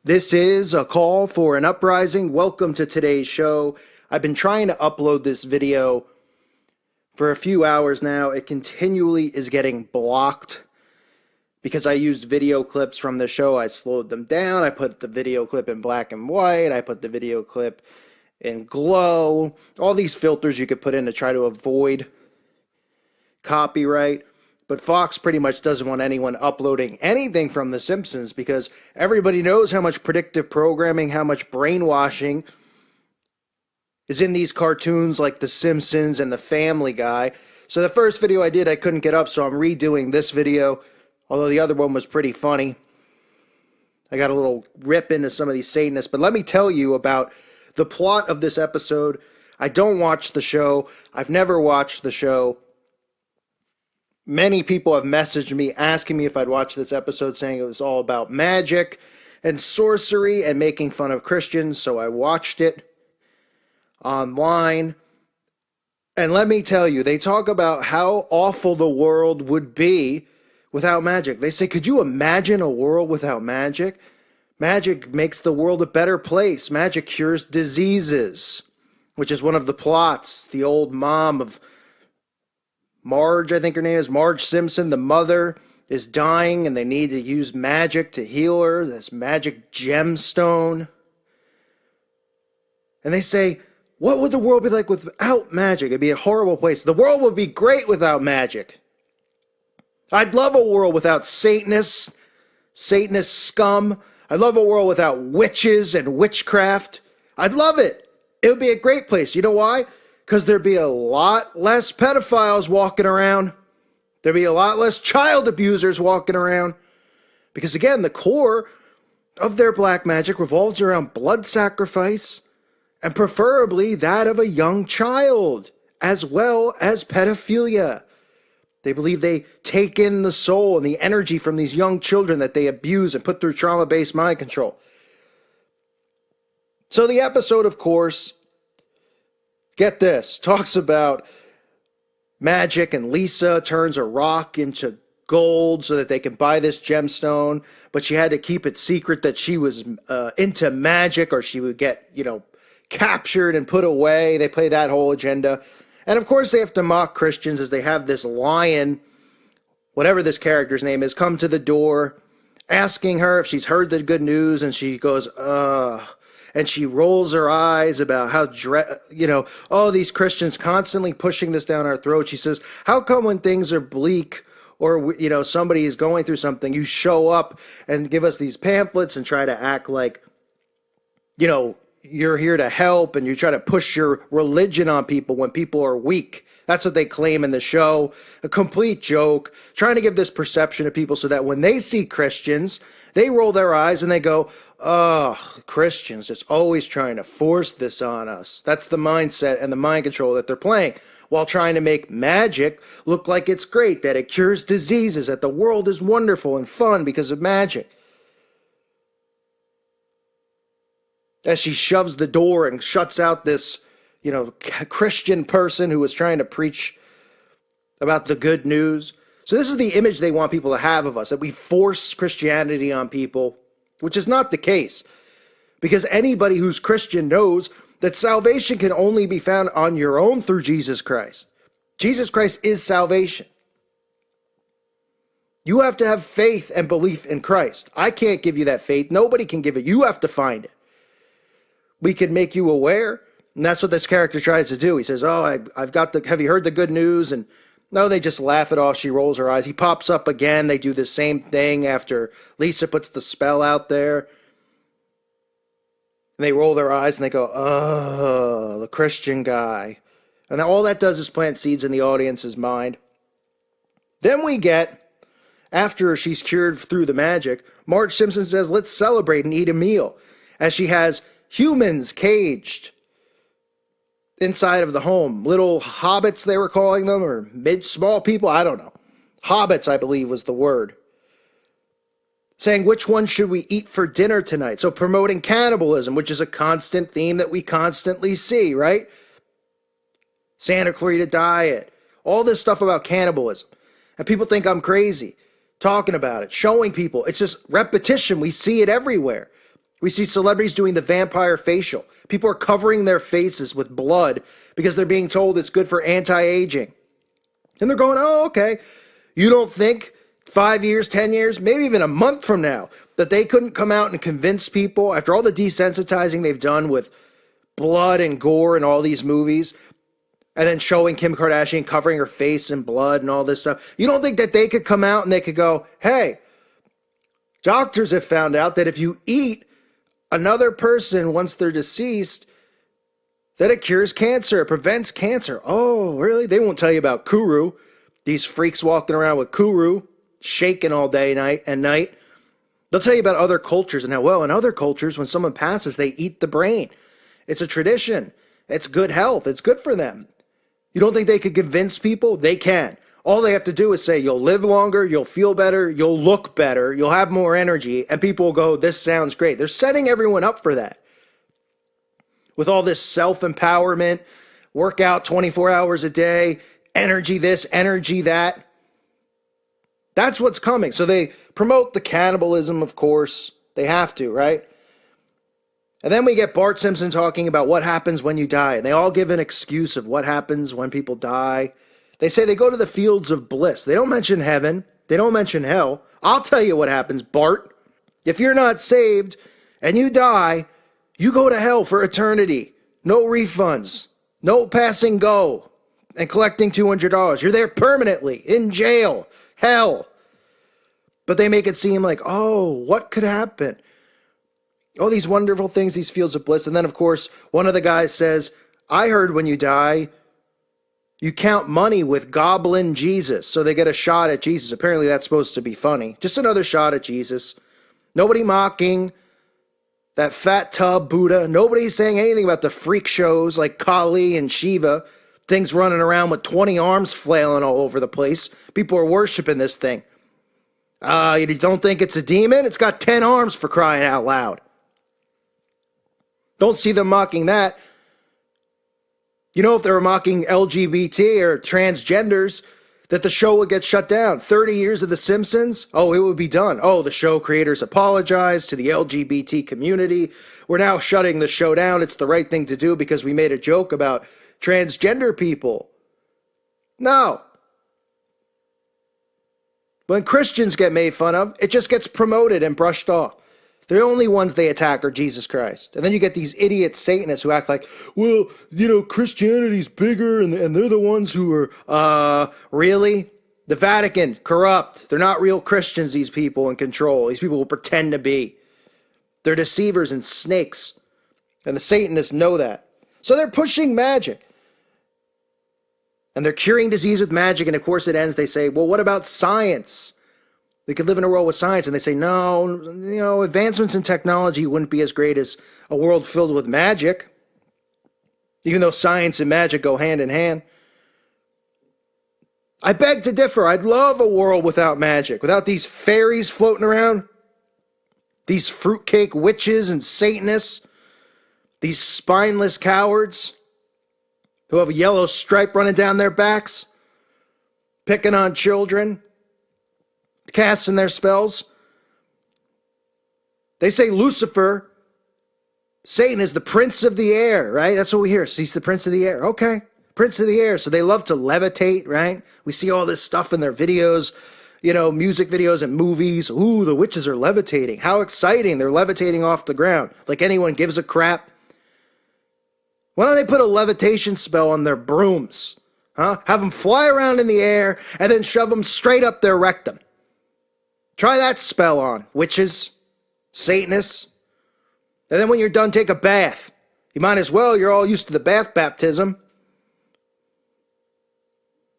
This is a call for an uprising. Welcome to today's show. I've been trying to upload this video for a few hours now. It continually is getting blocked because I used video clips from the show. I slowed them down. I put the video clip in black and white. I put the video clip in glow. All these filters you could put in to try to avoid copyright. But Fox pretty much doesn't want anyone uploading anything from The Simpsons because everybody knows how much predictive programming, how much brainwashing is in these cartoons like The Simpsons and The Family Guy. So the first video I did, I couldn't get up, so I'm redoing this video, although the other one was pretty funny. I got a little rip into some of these Satanists, but let me tell you about the plot of this episode. I don't watch the show. I've never watched the show. Many people have messaged me asking me if I'd watch this episode, saying it was all about magic and sorcery and making fun of Christians, so I watched it online. And let me tell you, they talk about how awful the world would be without magic. They say, could you imagine a world without magic? Magic makes the world a better place. Magic cures diseases, which is one of the plots. The old mom of Marge, I think her name is, Marge Simpson, the mother, is dying and they need to use magic to heal her, this magic gemstone. And they say, what would the world be like without magic? It'd be a horrible place. The world would be great without magic. I'd love a world without Satanists, Satanist scum. I'd love a world without witches and witchcraft. I'd love it. It would be a great place. You know why? Because there'd be a lot less pedophiles walking around. There'd be a lot less child abusers walking around. Because again, the core of their black magic revolves around blood sacrifice, and preferably that of a young child, as well as pedophilia. They believe they take in the soul and the energy from these young children that they abuse and put through trauma-based mind control. So the episode, of course, get this, talks about magic, and Lisa turns a rock into gold so that they can buy this gemstone, but she had to keep it secret that she was into magic or she would get, captured and put away. They play that whole agenda. And of course they have to mock Christians as they have this lion, whatever this character's name is, come to the door asking her if she's heard the good news, and she goes, ugh. And she rolls her eyes about how, these Christians constantly pushing this down our throat. She says, how come when things are bleak or, somebody is going through something, you show up and give us these pamphlets and try to act like, you're here to help, and you try to push your religion on people when people are weak. That's what they claim in the show. A complete joke, trying to give this perception to people so that when they see Christians, they roll their eyes and they go, oh, Christians just always trying to force this on us. That's the mindset and the mind control that they're playing, while trying to make magic look like it's great, that it cures diseases, that the world is wonderful and fun because of magic. As she shoves the door and shuts out this, Christian person who was trying to preach about the good news. So this is the image they want people to have of us, that we force Christianity on people, which is not the case. Because anybody who's Christian knows that salvation can only be found on your own through Jesus Christ. Jesus Christ is salvation. You have to have faith and belief in Christ. I can't give you that faith. Nobody can give it. You have to find it. We can make you aware, and that's what this character tries to do. He says, oh, have you heard the good news? And no, they just laugh it off. She rolls her eyes. He pops up again. They do the same thing after Lisa puts the spell out there. And they roll their eyes and they go, oh, the Christian guy. And all that does is plant seeds in the audience's mind. Then we get, after she's cured through the magic, Marge Simpson says, let's celebrate and eat a meal. As she has humans caged inside of the home. Little hobbits, they were calling them, or small people, I don't know. Hobbits, I believe, was the word. Saying, which one should we eat for dinner tonight? So promoting cannibalism, which is a constant theme that we constantly see, right? Santa Clarita Diet. All this stuff about cannibalism. And people think I'm crazy talking about it, showing people. It's just repetition. We see it everywhere. We see celebrities doing the vampire facial. People are covering their faces with blood because they're being told it's good for anti-aging. And they're going, oh, okay. You don't think 5 years, 10 years, maybe even a month from now, that they couldn't come out and convince people after all the desensitizing they've done with blood and gore in all these movies, and then showing Kim Kardashian covering her face in blood and all this stuff. You don't think that they could come out and they could go, hey, doctors have found out that if you eat another person once they're deceased, that it cures cancer, it prevents cancer. Oh, really? They won't tell you about Kuru. These freaks walking around with Kuru, shaking all day night and night. They'll tell you about other cultures and how, well, in other cultures, when someone passes, they eat the brain. It's a tradition. It's good health. It's good for them. You don't think they could convince people? They can. All they have to do is say, you'll live longer, you'll feel better, you'll look better, you'll have more energy, and people will go, this sounds great. They're setting everyone up for that. With all this self-empowerment, work out 24 hours a day, energy this, energy that. That's what's coming. So they promote the cannibalism, of course. They have to, right? And then we get Bart Simpson talking about what happens when you die. And they all give an excuse of what happens when people die. They say they go to the fields of bliss. They don't mention heaven. They don't mention hell. I'll tell you what happens, Bart. If you're not saved and you die, you go to hell for eternity. No refunds. No passing go and collecting $200. You're there permanently, in jail, hell. But they make it seem like, oh, what could happen? Oh, these wonderful things, these fields of bliss. And then, of course, one of the guys says, I heard when you die, you count money with Goblin Jesus. So they get a shot at Jesus. Apparently that's supposed to be funny. Just another shot at Jesus. Nobody mocking that fat tub Buddha. Nobody's saying anything about the freak shows like Kali and Shiva. Things running around with 20 arms flailing all over the place. People are worshiping this thing. You don't think it's a demon? It's got 10 arms, for crying out loud. Don't see them mocking that. You know, if they were mocking LGBT or transgenders, that the show would get shut down. 30 years of The Simpsons, oh, it would be done. Oh, the show creators apologized to the LGBT community. We're now shutting the show down. It's the right thing to do because we made a joke about transgender people. No. When Christians get made fun of, it just gets promoted and brushed off. The only ones they attack are Jesus Christ. And then you get these idiot Satanists who act like, well, you know, Christianity's bigger and they're the ones who are, really? The Vatican, corrupt. They're not real Christians, these people in control. These people will pretend to be. They're deceivers and snakes. And the Satanists know that. So they're pushing magic. And they're curing disease with magic. And of course it ends, they say, well, what about science? We could live in a world with science. And they say, no, you know, advancements in technology wouldn't be as great as a world filled with magic. Even though science and magic go hand in hand. I beg to differ. I'd love a world without magic. Without these fairies floating around. These fruitcake witches and Satanists. These spineless cowards who have a yellow stripe running down their backs. Picking on children. Casting their spells. They say Lucifer, Satan, is the prince of the air, right? That's what we hear. He's the prince of the air. Okay, prince of the air. So they love to levitate, right? We see all this stuff in their videos, you know, music videos and movies. Ooh, the witches are levitating. How exciting. They're levitating off the ground. Like anyone gives a crap. Why don't they put a levitation spell on their brooms? Huh? Have them fly around in the air and then shove them straight up their rectum. Try that spell on, witches, Satanists. And then when you're done, take a bath. You might as well, you're all used to the bath baptism.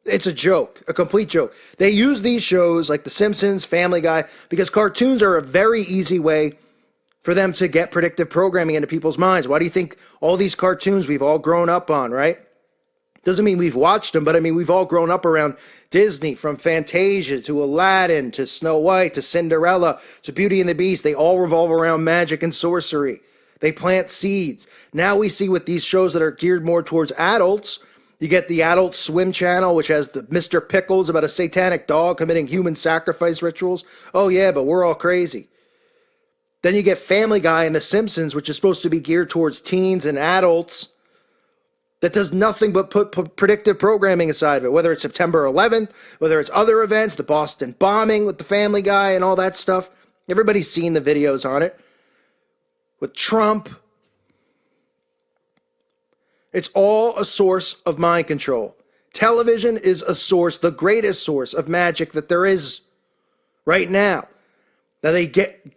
It's a joke, a complete joke. They use these shows like The Simpsons, Family Guy, because cartoons are a very easy way for them to get predictive programming into people's minds. Why do you think all these cartoons we've all grown up on, right? Doesn't mean we've watched them, but I mean, we've all grown up around Disney, from Fantasia to Aladdin to Snow White to Cinderella to Beauty and the Beast. They all revolve around magic and sorcery. They plant seeds. Now we see with these shows that are geared more towards adults, you get the Adult Swim channel, which has the Mr. Pickles about a satanic dog committing human sacrifice rituals. Oh yeah, but we're all crazy. Then you get Family Guy and The Simpsons, which is supposed to be geared towards teens and adults, that does nothing but put predictive programming aside of it, whether it's September 11th, whether it's other events, the Boston bombing with the Family Guy and all that stuff. Everybody's seen the videos on it. With Trump, it's all a source of mind control. Television is a source, the greatest source of magic that there is right now. Now they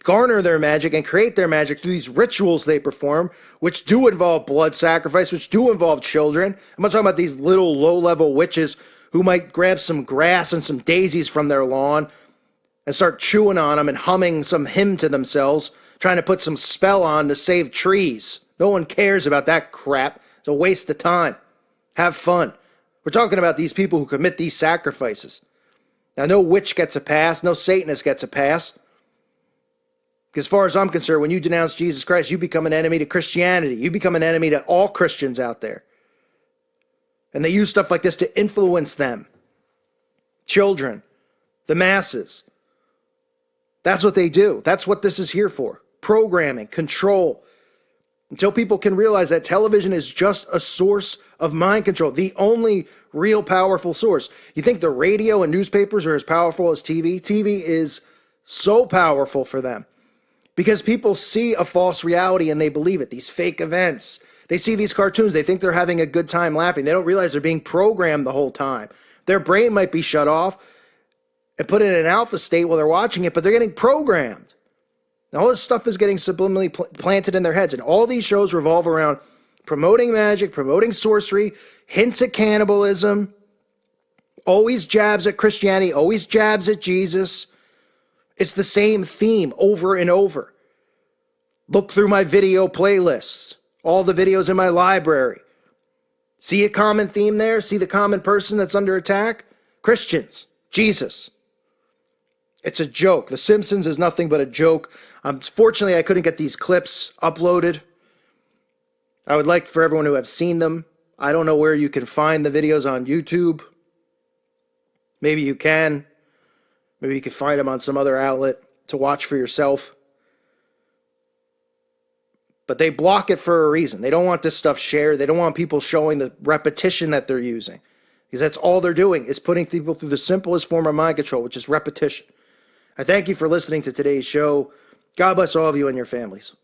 garner their magic and create their magic through these rituals they perform, which do involve blood sacrifice, which do involve children. I'm not talking about these little low-level witches who might grab some grass and some daisies from their lawn and start chewing on them and humming some hymn to themselves, trying to put some spell on to save trees. No one cares about that crap. It's a waste of time. Have fun. We're talking about these people who commit these sacrifices. Now, no witch gets a pass. No Satanist gets a pass. As far as I'm concerned, when you denounce Jesus Christ, you become an enemy to Christianity. You become an enemy to all Christians out there. And they use stuff like this to influence them. Children, the masses. That's what they do. That's what this is here for. Programming, control. Until people can realize that television is just a source of mind control. The only real powerful source. You think the radio and newspapers are as powerful as TV? TV is so powerful for them. Because people see a false reality and they believe it. These fake events. They see these cartoons. They think they're having a good time laughing. They don't realize they're being programmed the whole time. Their brain might be shut off and put in an alpha state while they're watching it, but they're getting programmed. And all this stuff is getting subliminally planted in their heads. And all these shows revolve around promoting magic, promoting sorcery, hints at cannibalism, always jabs at Christianity, always jabs at Jesus. It's the same theme over and over. Look through my video playlists, all the videos in my library. See a common theme there? See the common person that's under attack? Christians, Jesus. It's a joke. The Simpsons is nothing but a joke. Fortunately, I couldn't get these clips uploaded. I would like for everyone to have seen them. I don't know where you can find the videos on YouTube. Maybe you can. Maybe you can find them on some other outlet to watch for yourself. But they block it for a reason. They don't want this stuff shared. They don't want people showing the repetition that they're using. Because that's all they're doing is putting people through the simplest form of mind control, which is repetition. I thank you for listening to today's show. God bless all of you and your families.